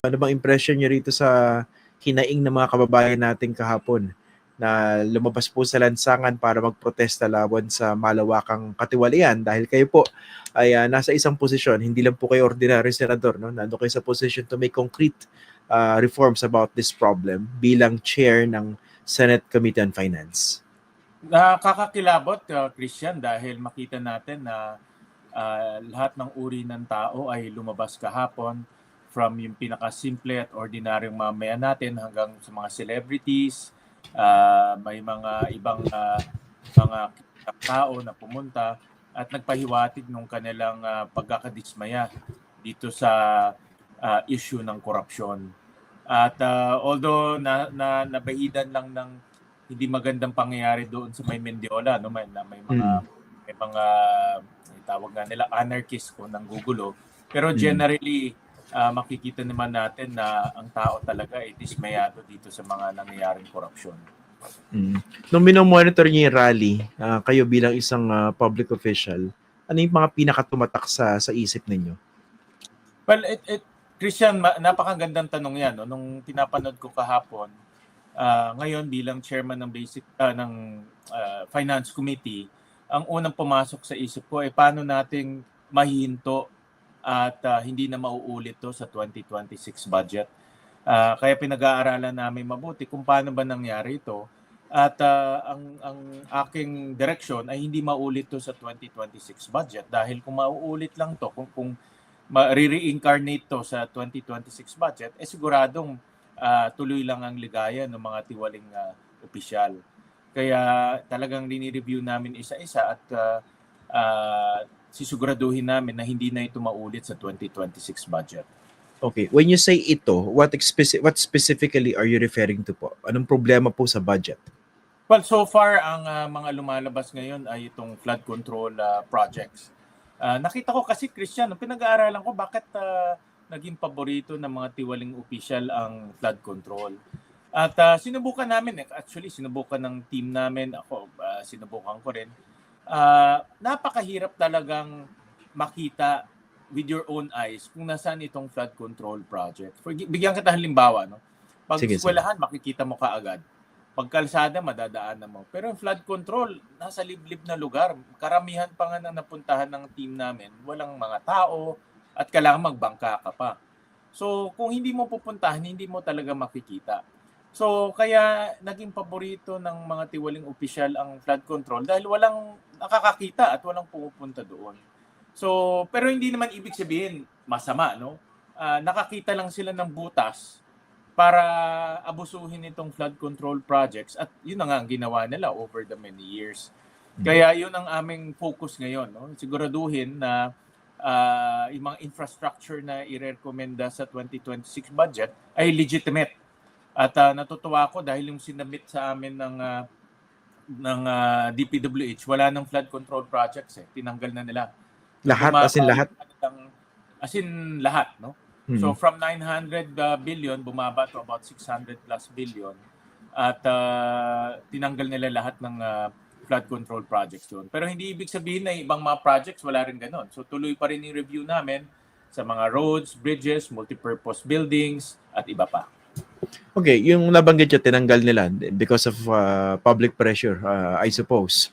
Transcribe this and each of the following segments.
Ano bang impression niyo rito sa hinaing ng mga kababayan natin kahapon na lumabas po sa lansangan para magprotesta laban sa malawakang katiwalian dahil kayo po ay nasa isang posisyon, hindi lang po kayo ordinary senador, no? Nando kayo sa position to make concrete reforms about this problem bilang chair ng Senate Committee on Finance. Nakakakilabot, Christian, dahil makita natin na lahat ng uri ng tao ay lumabas kahapon, from yung pinakasimple at ordinaryong mamamayan natin hanggang sa mga celebrities. May mga ibang mga tao na pumunta at nagpahiwatig ng kanilang pagkakadismaya dito sa issue ng korupsyon. At although nabahidan lang ng hindi magandang pangyayari doon sa may Mendiola, no, may mga tawag nga nila anarchist ko ng gugulo, pero generally makikita naman natin na ang tao talaga ay dismayado dito sa mga nangyayaring korupsyon. Nung minomonitor niyo yung rally, kayo bilang isang public official, ano yung mga pinakatumatak sa isip ninyo? Well, Christian, napakagandang tanong yan. No? Nung pinapanood ko kahapon, ngayon bilang chairman ng Finance Committee, ang unang pumasok sa isip ko ay paano nating mahihinto at hindi na mauulit to sa 2026 budget. Kaya pinag-aaralan namin mabuti kung paano ba nangyari ito. At ang aking direksyon ay hindi maulit to sa 2026 budget dahil kung mauulit lang to, kung ma-re-reincarnate to sa 2026 budget, siguradong tuloy lang ang ligaya ng mga tiwaling opisyal. Kaya talagang rini-review namin isa-isa at sisiguraduhin namin na hindi na ito maulit sa 2026 budget. Okay. When you say ito, what specifically are you referring to po? Anong problema po sa budget? Well, so far, ang mga lumalabas ngayon ay itong flood control projects. Nakita ko kasi, Christian, pinag-aaralan ko bakit naging paborito ng mga tiwaling opisyal ang flood control. At sinubukan namin, actually sinubukan ng team namin, ako sinubukan ko rin. Napakahirap talagang makita with your own eyes kung nasaan itong flood control project. Bigyan kita halimbawa, no? Pag eskwelahan, makikita mo kaagad. Pag kalsada, madadaanan mo. Pero yung flood control, nasa liblib na lugar. Karamihan pa nga na napuntahan ng team namin, walang mga tao at kailangan magbangka ka pa. So, kung hindi mo pupuntahan, hindi mo talaga makikita. So, kaya naging paborito ng mga tiwaling opisyal ang flood control dahil walang nakakakita at walang pumupunta doon. So, pero hindi naman ibig sabihin masama, no? Nakakita lang sila ng butas para abusuhin itong flood control projects at yun na nga ang ginawa nila over the many years. Kaya yun ang aming focus ngayon, no? Siguraduhin na yung mga infrastructure na i-recommenda sa 2026 budget ay legitimate. At natutuwa ako dahil yung sinabit sa amin ng DPWH, wala nang flood control projects Tinanggal na nila. Lahat, as in lahat? As in lahat, no? So from 900 billion, bumaba to about 600 plus billion. At tinanggal nila lahat ng flood control projects doon. Pero hindi ibig sabihin na ibang mga projects, wala rin ganon. So tuloy pa rin yung review namin sa mga roads, bridges, multipurpose buildings, at iba pa. Okay, yung nabanggit nyo, tinanggal nila because of public pressure, I suppose.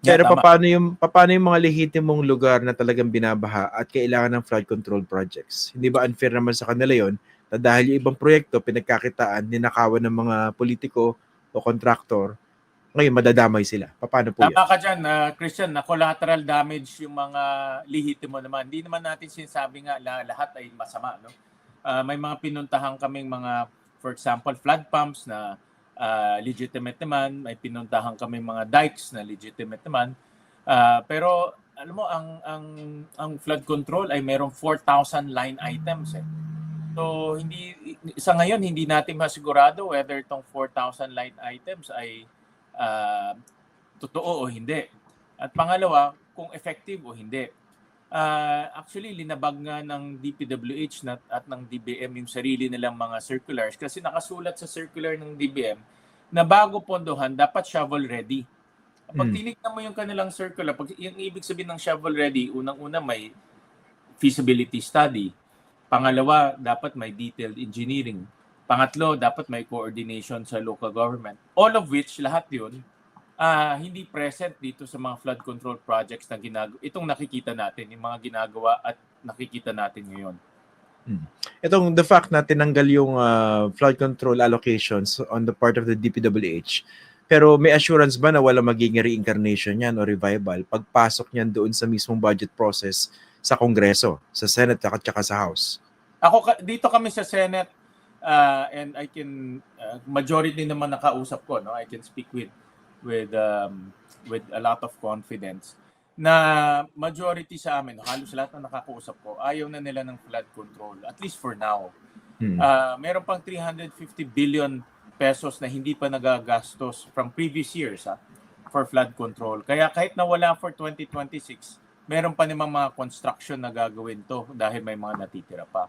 Pero paano yung mga lehitimong lugar na talagang binabaha at kailangan ng flood control projects? Hindi ba unfair naman sa kanila yon na dahil yung ibang proyekto pinagkakitaan, ninakawan ng mga politiko o kontraktor, ngayon madadamay sila? Paano po yun? Tama ka dyan, Christian, na collateral damage yung mga lehitimo naman. Hindi naman natin sinasabi nga lahat ay masama, no? May mga pinuntahan kaming mga, for example, flood pumps na legitimate naman, may pinuntahan kami mga dikes na legitimate naman. Pero alam mo ang flood control ay mayroong 4,000 line items So sa ngayon hindi natin masigurado whether itong 4,000 line items ay totoo o hindi. At pangalawa, kung effective o hindi. Actually, linabag nga ng DPWH at ng DBM yung sarili nilang mga circulars kasi nakasulat sa circular ng DBM na bago pondohan, dapat shovel ready. Pag tinignan mo yung kanilang circular, yung ibig sabihin ng shovel ready, unang-una may feasibility study. Pangalawa, dapat may detailed engineering. Pangatlo, dapat may coordination sa local government. All of which, lahat yun, hindi present dito sa mga flood control projects na itong nakikita natin, yung mga ginagawa at nakikita natin ngayon. Itong the fact na tinanggal yung flood control allocations on the part of the DPWH, pero may assurance ba na wala magiging reincarnation yan o revival pagpasok niyan doon sa mismong budget process sa Kongreso, sa Senate at saka sa House? Dito kami sa Senate, and I can majority naman nakausap ko, no? I can speak with a lot of confidence na majority sa amin, halos lahat na nakakausap ko, ayaw na nila ng flood control, at least for now. Meron pang 350 billion pesos na hindi pa nagagastos from previous years for flood control. Kaya kahit nawala for 2026, meron pa namang mga construction na gagawin to dahil may mga natitira pa.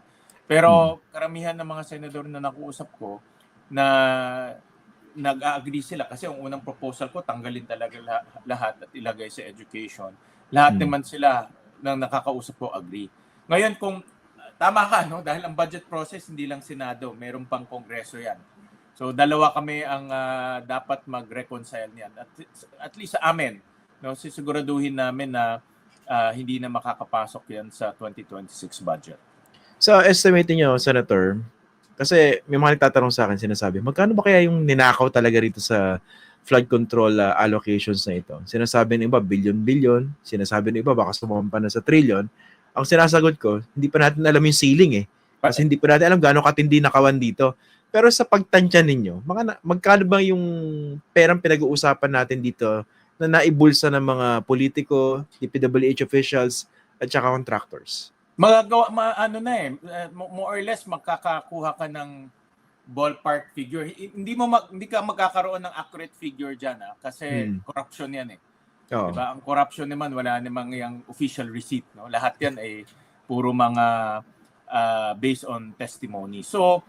Pero karamihan ng mga senador na nakuusap ko na nag-agree sila kasi ang unang proposal ko tanggalin talaga lahat at ilagay sa education. Lahat naman sila ng nakakausap ko agree. Ngayon kung tama ka, no, dahil ang budget process hindi lang Senado, meron pang Kongreso 'yan. So dalawa kami ang dapat mag-reconcile niyan. At least sa amin, no, sisiguraduhin namin na hindi na makakapasok 'yan sa 2026 budget. So, estimate niyo, Senator, kasi may mga nagtatanong sa akin, sinasabi, magkano ba kaya yung ninakaw talaga rito sa flood control allocations na ito? Sinasabi ng iba, billion-billion. Sinasabi ng iba, baka sumampa na sa trillion. Ang sinasagot ko, hindi pa natin alam yung ceiling Kasi hindi pa natin alam gaano katindi nakawan dito. Pero sa pagtansya ninyo, magkano ba yung perang pinag-uusapan natin dito na naibulsa ng mga politiko, DPWH officials, at saka contractors? More or less makakakuha ka ng ballpark figure. Hindi ka magkakaroon ng accurate figure diyan kasi corruption 'yan Oh. Diba? Ang corruption naman wala namang yung official receipt, no? Lahat 'yan ay puro mga based on testimony. So,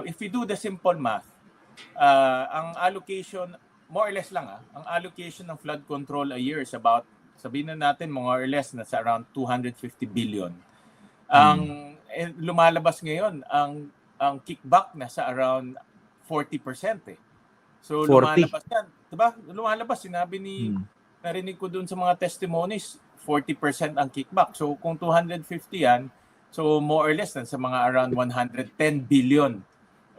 if we do the simple math, ang allocation more or less lang ang allocation ng flood control a year is about, sabihin na natin more or less nasa around 250 billion. Ang lumalabas ngayon, ang kickback nasa around 40%. So 40. lumalabas yan, 'di ba? Lumalabas, sinabi ni narinig ko doon sa mga testimonies, 40% ang kickback. So kung 250 yan, so more or less sa mga around 110 billion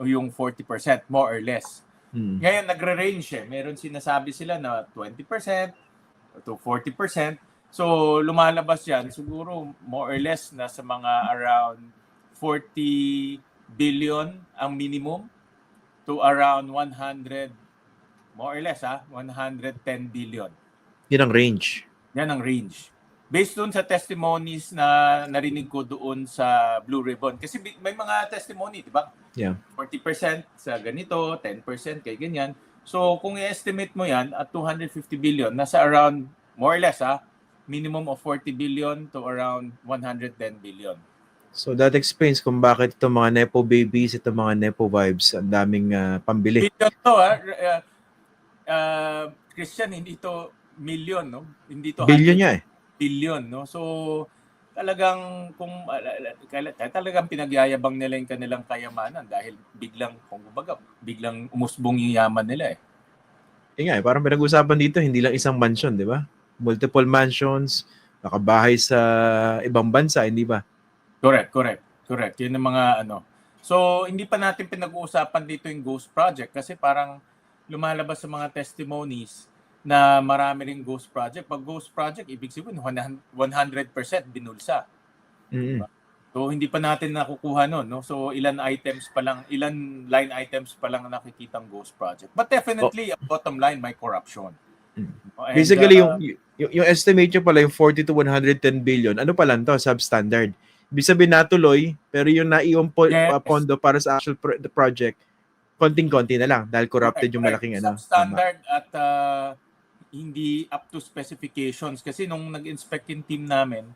o yung 40%, more or less. Ngayon nagre-range Meron sinasabi sila na 20% to 40%. So, lumalabas yan, siguro more or less nasa mga around 40 billion ang minimum to around 100, more or less 110 billion. Yan ang range. Yan ang range. Based doon sa testimonies na narinig ko doon sa Blue Ribbon. Kasi may mga testimony, di ba? Yeah. 40% sa ganito, 10% kay ganyan. So, kung i-estimate mo yan at 250 billion, nasa around, more or less minimum of 40 billion to around 110 billion. So that explains kung bakit itong mga Nepo babies, itong mga Nepo vibes, ang daming pambili. Billion to Christian, hindi to million, no? Hindi to billion niya billion, no? So talagang talagang pinagyayabang nila yung kanilang kayamanan dahil biglang umusbong yung yaman nila Parang pinag-usapan dito, hindi lang isang mansion, di ba? Multiple mansions, nakabahay sa ibang bansa, hindi ba? Correct. Yun ang mga So, hindi pa natin pinag-uusapan dito yung ghost project kasi parang lumalabas sa mga testimonies na marami ring ghost project. Pag ghost project, ibig sabihin 100% binulsa. Diba? So, hindi pa natin nakukuha nun, no? So, ilan line items pa lang nakikitang ghost project. But definitely, bottom line, may corruption. And, basically, yung estimate nyo pala, yung 40 to 110 billion, ano pa lang to, substandard. Ibig sabihin natuloy, pero yung naiong pondo para sa actual project, konting-konti na lang dahil corrupted yung malaking substandard at hindi up to specifications. Kasi nung nag-inspect yung team namin,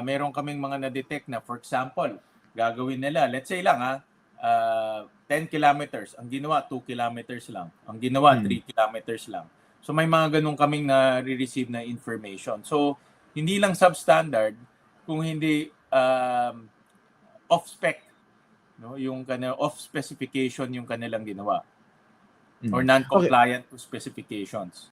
meron kaming mga na-detect na, for example, gagawin nila, let's say lang 10 kilometers. Ang ginawa, 2 kilometers lang. Ang ginawa, 3 kilometers lang. So may mga ganun kaming na-receive na information. So hindi lang substandard, kung hindi off-spec, no? Yung off-specification yung kanilang ginawa or Okay. non-compliant to specifications.